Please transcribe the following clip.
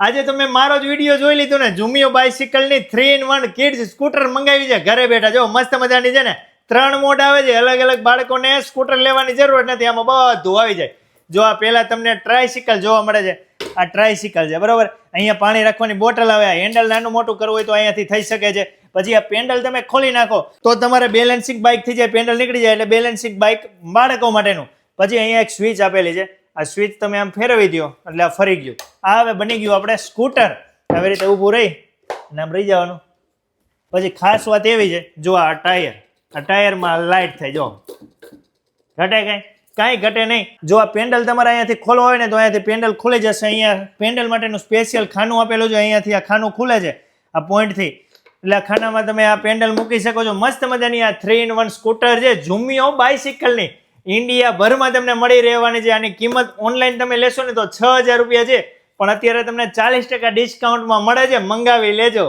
આજે તમે મારો જ વિડીયો જોઈ લીધો ને, ઝુમિયો બાઇસિકલની 3-in-1 કિડ્સ સ્કૂટર મંગાવી છે ઘરે બેઠા. જો મસ્ત મજાની છે ને, 3 મોડ આવે છે. અલગ અલગ બાળકોને સ્કૂટર લેવાની જરૂર નથી, આમાં બધું આવી જાય. જો આ પહેલા તમને ટ્રાયસિકલ જોવા મળે છે. આ ટ્રાયસિકલ છે, બરોબર. અહીંયા પાણી રાખવાની બોટલ આવે. આ હેન્ડલ નાનું મોટું કરવું હોય તો અહીંયાથી થઈ શકે છે. પછી આ પેન્ડલ તમે ખોલી નાખો તો તમારે બેલેન્સિંગ બાઇક થઈ જાય. પેન્ડલ નીકળી જાય એટલે બેલેન્સિંગ બાઇક બાળકો માટેનું. પછી અહીંયા એક સ્વિચ આપેલી છે. આ સ્વિચ તમે આમ ફેરવી દો એટલે આ ફરી ગયું. આ હવે બની ગયું આપણે સ્કૂટર. આવી રીતે ઊભું રહી અને આમ રહી જવાનું. પછી ખાસ વાત એવી છે, જો આ ટાયર, આ ટાયરમાં લાઇટ થાય. જો ઘટે કાંઈ ઘટે નહીં. જો આ પેન્ડલ તમારે અહીંયાથી ખોલવા હોય ને તો અહીંયાથી પેન્ડલ ખુલી જશે. અહીંયા પેન્ડલ માટેનું સ્પેશિયલ ખાનું આપેલું છે. અહીંયાથી આ ખાનું ખુલે છે આ પોઈન્ટથી. એટલે આ ખાનામાં તમે આ પેન્ડલ મૂકી શકો છો. મસ્ત મજાની આ 3-in-1 સ્કૂટર છે ઝુમિયો બાઇસિકલની. ઇન્ડિયાભરમાં તમને મળી રહેવાની છે. આની કિંમત ઓનલાઈન તમે લેશો ને તો 6,000 રૂપિયા છે, પણ અત્યારે તમને 40% ડિસ્કાઉન્ટમાં મળે છે. મંગાવી લેજો.